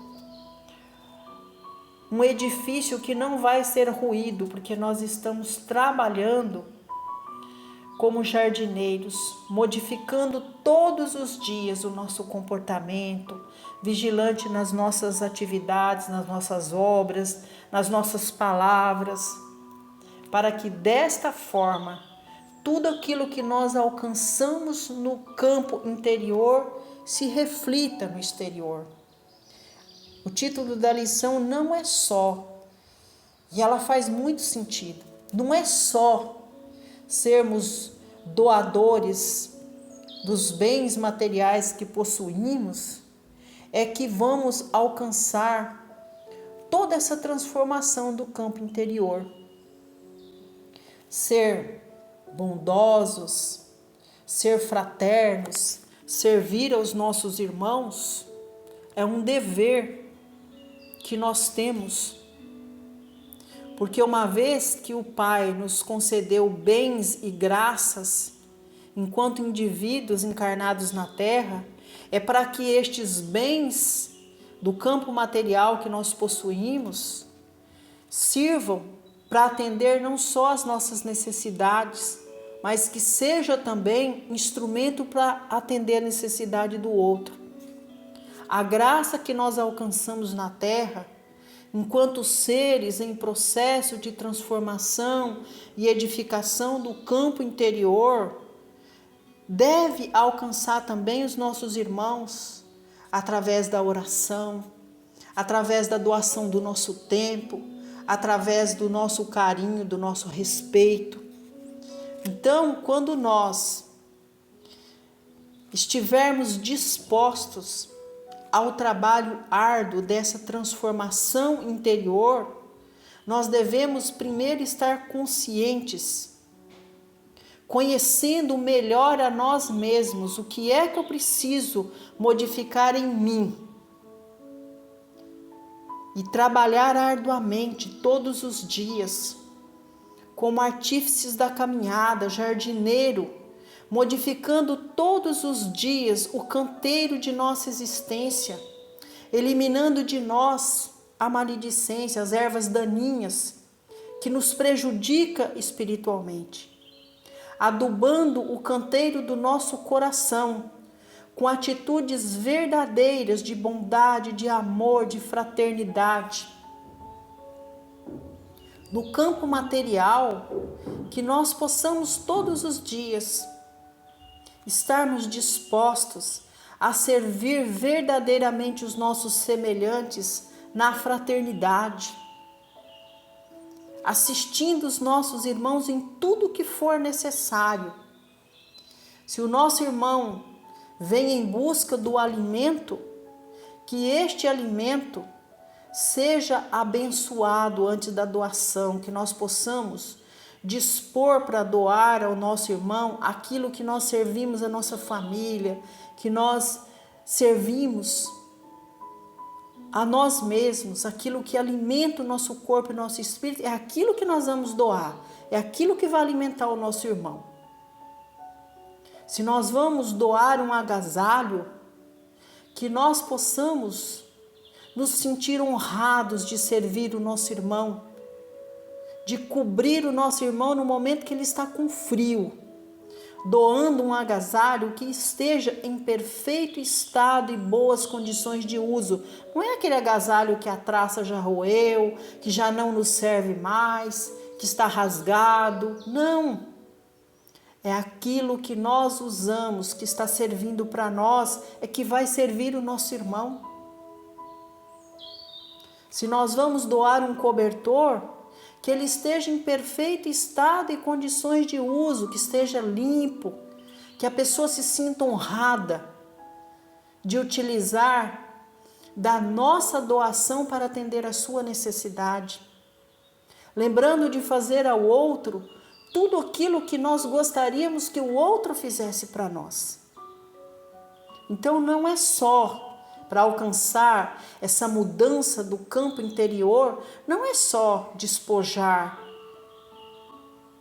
um edifício que não vai ser ruído, porque nós estamos trabalhando como jardineiros, modificando todos os dias o nosso comportamento, vigilante nas nossas atividades, nas nossas obras, nas nossas palavras, para que desta forma, tudo aquilo que nós alcançamos no campo interior se reflita no exterior. O título da lição não é só, e ela faz muito sentido, não é só sermos doadores dos bens materiais que possuímos, é que vamos alcançar toda essa transformação do campo interior. Ser bondosos, ser fraternos, servir aos nossos irmãos é um dever que nós temos. Porque uma vez que o Pai nos concedeu bens e graças, enquanto indivíduos encarnados na Terra, é para que estes bens do campo material que nós possuímos sirvam para atender não só as nossas necessidades, mas que seja também instrumento para atender a necessidade do outro. A graça que nós alcançamos na Terra, enquanto seres em processo de transformação e edificação do campo interior, deve alcançar também os nossos irmãos através da oração, através da doação do nosso tempo, através do nosso carinho, do nosso respeito. Então, quando nós estivermos dispostos ao trabalho árduo dessa transformação interior, nós devemos primeiro estar conscientes, conhecendo melhor a nós mesmos, o que é que eu preciso modificar em mim. E trabalhar arduamente todos os dias, como artífices da caminhada, jardineiro, modificando todos os dias o canteiro de nossa existência, eliminando de nós a maledicência, as ervas daninhas que nos prejudica espiritualmente, adubando o canteiro do nosso coração com atitudes verdadeiras de bondade, de amor, de fraternidade. No campo material, que nós possamos todos os dias estarmos dispostos a servir verdadeiramente os nossos semelhantes na fraternidade, assistindo os nossos irmãos em tudo que for necessário. Se o nosso irmão vem em busca do alimento, que este alimento seja abençoado antes da doação, que nós possamos dispor para doar ao nosso irmão aquilo que nós servimos a nossa família, que nós servimos a nós mesmos, aquilo que alimenta o nosso corpo e o nosso espírito, é aquilo que nós vamos doar, é aquilo que vai alimentar o nosso irmão. Se nós vamos doar um agasalho, que nós possamos nos sentir honrados de servir o nosso irmão, de cobrir o nosso irmão no momento que ele está com frio, doando um agasalho que esteja em perfeito estado e boas condições de uso. Não é aquele agasalho que a traça já roeu, que já não nos serve mais, que está rasgado. Não. É aquilo que nós usamos, que está servindo para nós, é que vai servir o nosso irmão. Se nós vamos doar um cobertor, que ele esteja em perfeito estado e condições de uso, que esteja limpo, que a pessoa se sinta honrada de utilizar da nossa doação para atender a sua necessidade. Lembrando de fazer ao outro tudo aquilo que nós gostaríamos que o outro fizesse para nós. Então não é só para alcançar essa mudança do campo interior, não é só despojar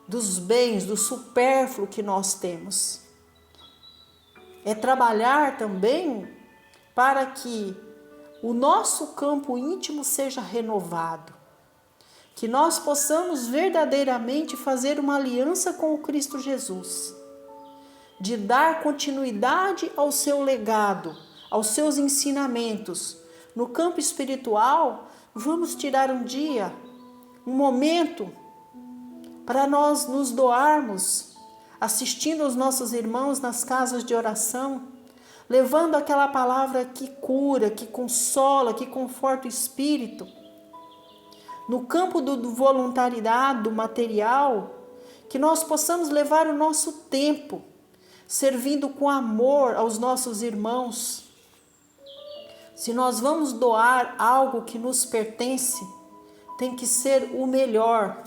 dos bens, do supérfluo que nós temos. É trabalhar também para que o nosso campo íntimo seja renovado, que nós possamos verdadeiramente fazer uma aliança com o Cristo Jesus, de dar continuidade ao seu legado, aos seus ensinamentos. No campo espiritual, vamos tirar um dia, um momento, para nós nos doarmos, assistindo os nossos irmãos nas casas de oração, levando aquela palavra que cura, que consola, que conforta o espírito. No campo do voluntariado, do material, que nós possamos levar o nosso tempo, servindo com amor aos nossos irmãos. Se nós vamos doar algo que nos pertence, tem que ser o melhor.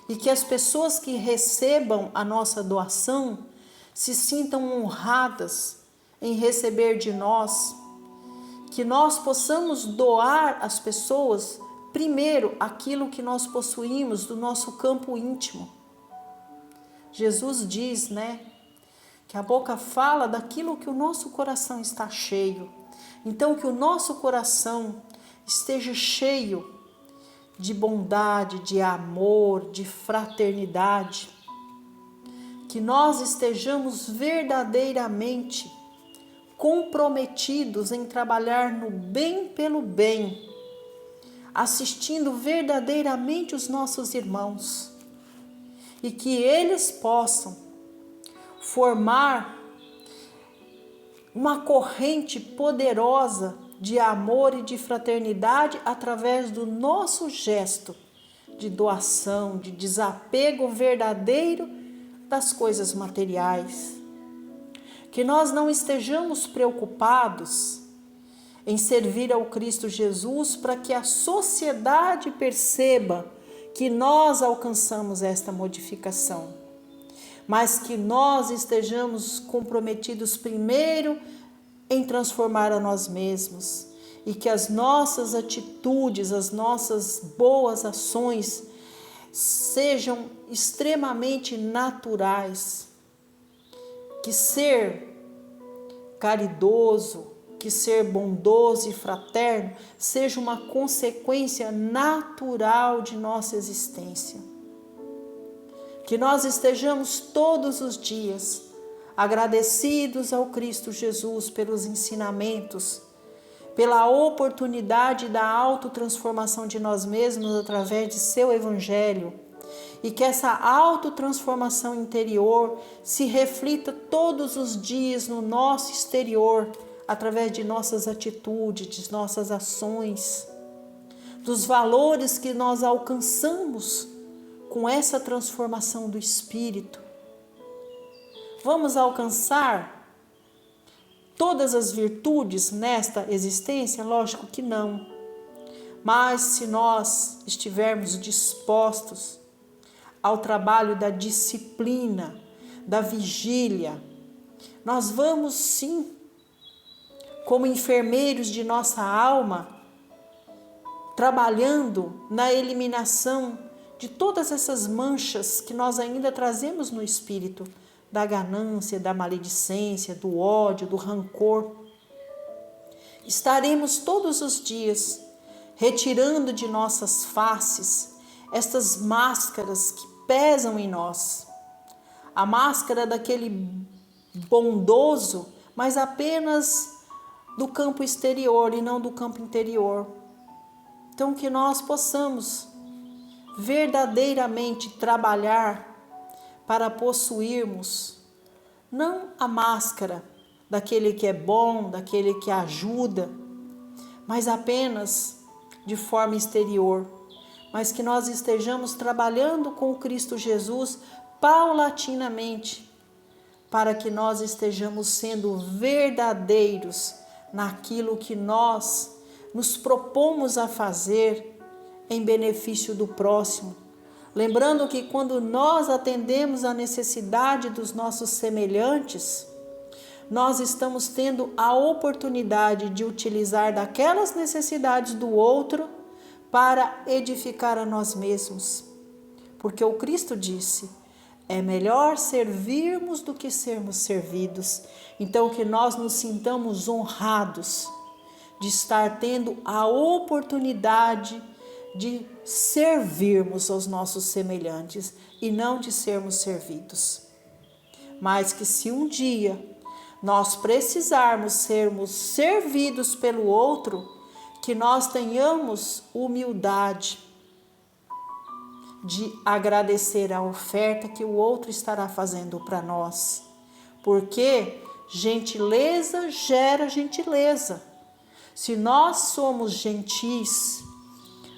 E que as pessoas que recebam a nossa doação se sintam honradas em receber de nós. Que nós possamos doar às pessoas, primeiro, aquilo que nós possuímos do nosso campo íntimo. Jesus diz, que a boca fala daquilo que o nosso coração está cheio. Então, que o nosso coração esteja cheio de bondade, de amor, de fraternidade. Que nós estejamos verdadeiramente comprometidos em trabalhar no bem pelo bem, assistindo verdadeiramente os nossos irmãos. E que eles possam formar uma corrente poderosa de amor e de fraternidade através do nosso gesto de doação, de desapego verdadeiro das coisas materiais. Que nós não estejamos preocupados em servir ao Cristo Jesus para que a sociedade perceba que nós alcançamos esta modificação, mas que nós estejamos comprometidos primeiro em transformar a nós mesmos e que as nossas atitudes, as nossas boas ações sejam extremamente naturais, que ser caridoso, que ser bondoso e fraterno seja uma consequência natural de nossa existência. Que nós estejamos todos os dias agradecidos ao Cristo Jesus pelos ensinamentos, pela oportunidade da autotransformação de nós mesmos através de seu Evangelho, e que essa autotransformação interior se reflita todos os dias no nosso exterior, através de nossas atitudes, de nossas ações, dos valores que nós alcançamos com essa transformação do espírito. Vamos alcançar todas as virtudes nesta existência? Lógico que não. Mas se nós estivermos dispostos ao trabalho da disciplina, da vigília, nós vamos sim, como enfermeiros de nossa alma, trabalhando na eliminação de todas essas manchas que nós ainda trazemos no espírito, da ganância, da maledicência, do ódio, do rancor. Estaremos todos os dias retirando de nossas faces estas máscaras que pesam em nós. A máscara daquele bondoso, mas apenas do campo exterior e não do campo interior. Então que nós possamos verdadeiramente trabalhar para possuirmos não a máscara daquele que é bom, daquele que ajuda, mas apenas de forma exterior, mas que nós estejamos trabalhando com o Cristo Jesus paulatinamente, para que nós estejamos sendo verdadeiros naquilo que nós nos propomos a fazer em benefício do próximo. Lembrando que quando nós atendemos a necessidade dos nossos semelhantes, nós estamos tendo a oportunidade de utilizar daquelas necessidades do outro para edificar a nós mesmos. Porque o Cristo disse: é melhor servirmos do que sermos servidos. Então que nós nos sintamos honrados de estar tendo a oportunidade de servirmos aos nossos semelhantes e não de sermos servidos. Mas que se um dia nós precisarmos sermos servidos pelo outro, que nós tenhamos humildade de agradecer a oferta que o outro estará fazendo para nós. Porque gentileza gera gentileza. Se nós somos gentis,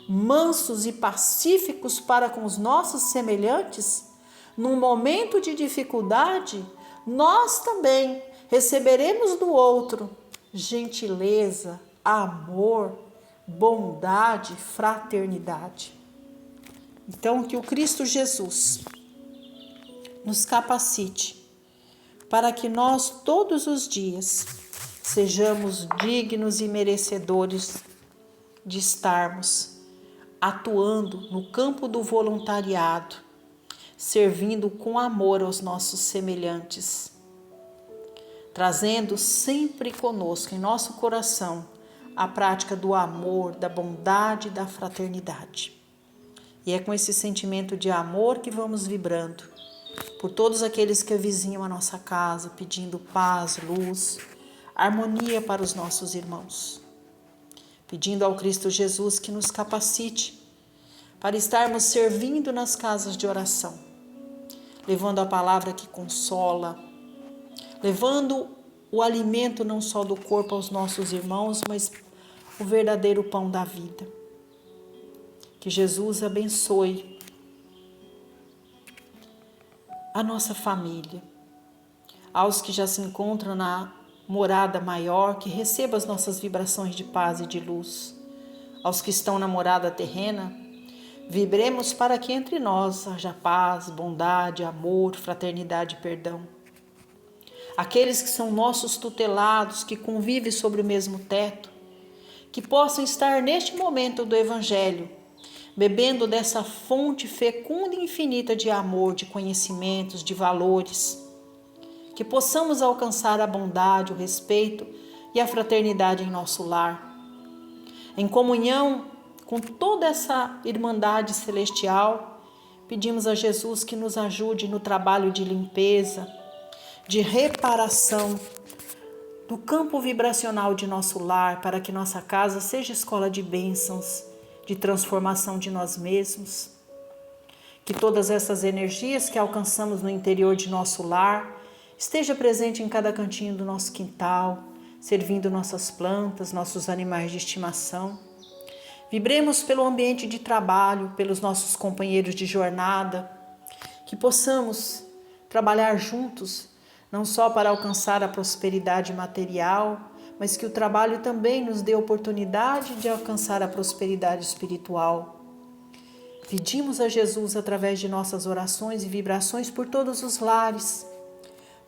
mansos e pacíficos para com os nossos semelhantes, num momento de dificuldade, nós também receberemos do outro gentileza, amor, bondade, fraternidade. Então, que o Cristo Jesus nos capacite para que nós todos os dias sejamos dignos e merecedores de estarmos atuando no campo do voluntariado, servindo com amor aos nossos semelhantes, trazendo sempre conosco, em nosso coração, a prática do amor, da bondade e da fraternidade. E é com esse sentimento de amor que vamos vibrando por todos aqueles que avizinham a nossa casa, pedindo paz, luz, harmonia para os nossos irmãos. Pedindo ao Cristo Jesus que nos capacite para estarmos servindo nas casas de oração, levando a palavra que consola, levando o alimento não só do corpo aos nossos irmãos, mas o verdadeiro pão da vida. Que Jesus abençoe a nossa família, aos que já se encontram na morada maior, que receba as nossas vibrações de paz e de luz. Aos que estão na morada terrena, vibremos para que entre nós haja paz, bondade, amor, fraternidade e perdão. Aqueles que são nossos tutelados, que convivem sobre o mesmo teto, que possam estar neste momento do Evangelho, bebendo dessa fonte fecunda e infinita de amor, de conhecimentos, de valores, que possamos alcançar a bondade, o respeito e a fraternidade em nosso lar. Em comunhão com toda essa irmandade celestial, pedimos a Jesus que nos ajude no trabalho de limpeza, de reparação do campo vibracional de nosso lar, para que nossa casa seja escola de bênçãos, de transformação de nós mesmos. Que todas essas energias que alcançamos no interior de nosso lar esteja presente em cada cantinho do nosso quintal, servindo nossas plantas, nossos animais de estimação. Vibremos pelo ambiente de trabalho, pelos nossos companheiros de jornada, que possamos trabalhar juntos, não só para alcançar a prosperidade material, mas que o trabalho também nos dê oportunidade de alcançar a prosperidade espiritual. Pedimos a Jesus, através de nossas orações e vibrações, por todos os lares,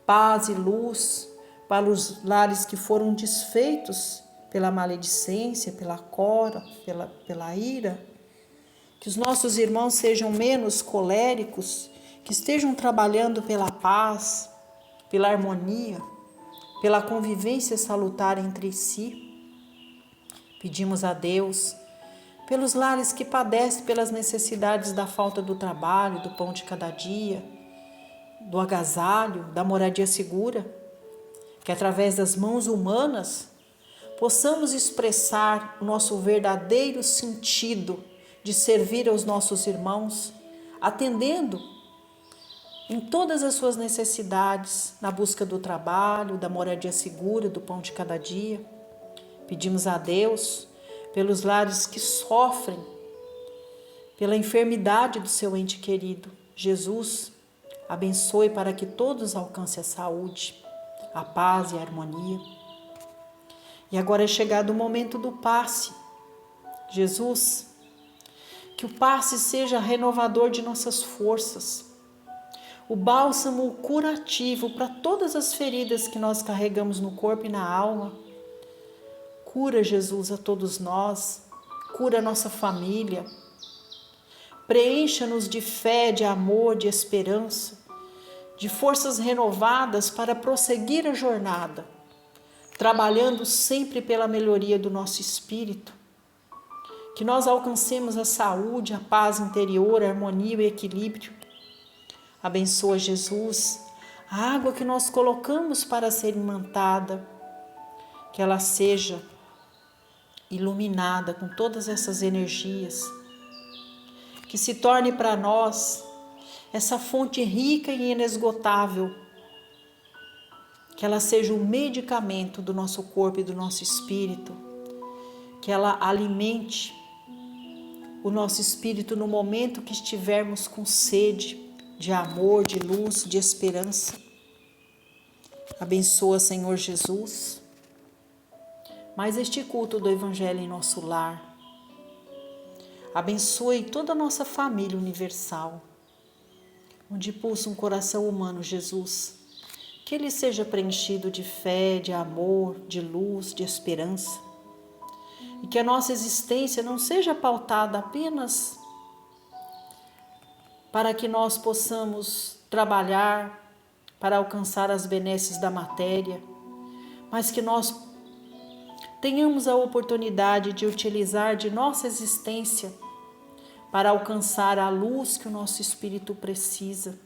paz e luz, para os lares que foram desfeitos pela maledicência, pela cora, pela ira. Que os nossos irmãos sejam menos coléricos, que estejam trabalhando pela paz, pela harmonia, pela convivência salutar entre si. Pedimos a Deus pelos lares que padecem pelas necessidades da falta do trabalho, do pão de cada dia, do agasalho, da moradia segura, que através das mãos humanas possamos expressar o nosso verdadeiro sentido de servir aos nossos irmãos, atendendo em todas as suas necessidades, na busca do trabalho, da moradia segura, do pão de cada dia. Pedimos a Deus pelos lares que sofrem pela enfermidade do seu ente querido. Jesus, abençoe para que todos alcancem a saúde, a paz e a harmonia. E agora é chegado o momento do passe. Jesus, que o passe seja renovador de nossas forças, o bálsamo curativo para todas as feridas que nós carregamos no corpo e na alma. Cura, Jesus, a todos nós, cura a nossa família, preencha-nos de fé, de amor, de esperança, de forças renovadas para prosseguir a jornada, trabalhando sempre pela melhoria do nosso espírito, que nós alcancemos a saúde, a paz interior, a harmonia e o equilíbrio. Abençoa, Jesus, a água que nós colocamos para ser imantada, que ela seja iluminada com todas essas energias, que se torne para nós essa fonte rica e inesgotável, que ela seja o medicamento do nosso corpo e do nosso espírito, que ela alimente o nosso espírito no momento que estivermos com sede de amor, de luz, de esperança. Abençoa, Senhor Jesus, mais este culto do Evangelho em nosso lar. Abençoe toda a nossa família universal, onde pulsa um coração humano, Jesus, que ele seja preenchido de fé, de amor, de luz, de esperança, e que a nossa existência não seja pautada apenas para que nós possamos trabalhar para alcançar as benesses da matéria, mas que nós tenhamos a oportunidade de utilizar de nossa existência para alcançar a luz que o nosso espírito precisa,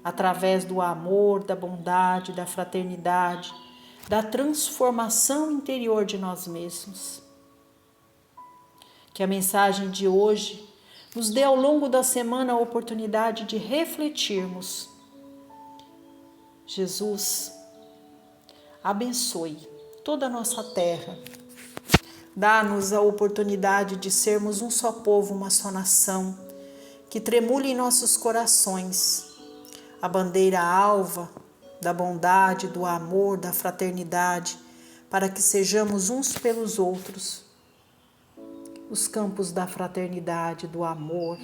através do amor, da bondade, da fraternidade, da transformação interior de nós mesmos. Que a mensagem de hoje nos dê ao longo da semana a oportunidade de refletirmos Jesus, abençoe toda a nossa terra. Dá-nos a oportunidade de sermos um só povo, uma só nação, que tremule em nossos corações a bandeira alva da bondade, do amor, da fraternidade, para que sejamos uns pelos outros, os campos da fraternidade, do amor.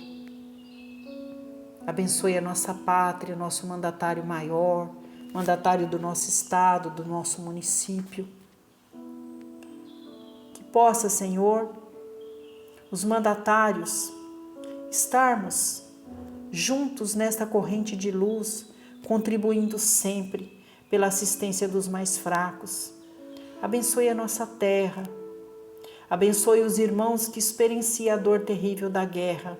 Abençoe a nossa pátria, nosso mandatário maior, mandatário do nosso estado, do nosso município. Que possa, Senhor, os mandatários estarmos juntos nesta corrente de luz, contribuindo sempre pela assistência dos mais fracos. Abençoe a nossa terra. Abençoe os irmãos que experienciam a dor terrível da guerra.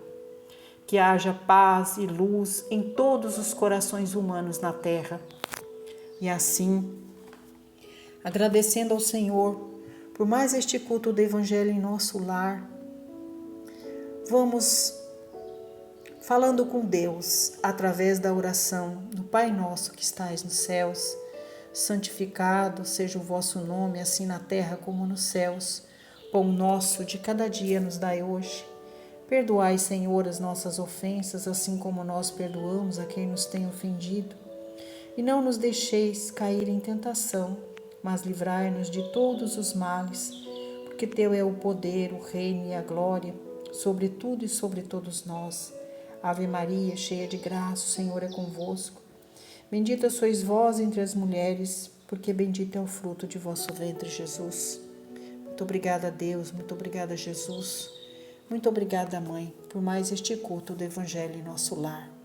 Que haja paz e luz em todos os corações humanos na terra. E assim, agradecendo ao Senhor por mais este culto do Evangelho em nosso lar, vamos falando com Deus através da oração do Pai Nosso que estais nos céus. Santificado seja o vosso nome, assim na terra como nos céus. Pão nosso de cada dia nos dai hoje. Perdoai, Senhor, as nossas ofensas, assim como nós perdoamos a quem nos tem ofendido. E não nos deixeis cair em tentação, mas livrai-nos de todos os males, porque Teu é o poder, o reino e a glória, sobre tudo e sobre todos nós. Ave Maria, cheia de graça, o Senhor é convosco. Bendita sois vós entre as mulheres, porque bendito é o fruto de vosso ventre, Jesus. Muito obrigada, Deus, muito obrigada, Jesus. Muito obrigada, Mãe, por mais este culto do Evangelho em nosso lar.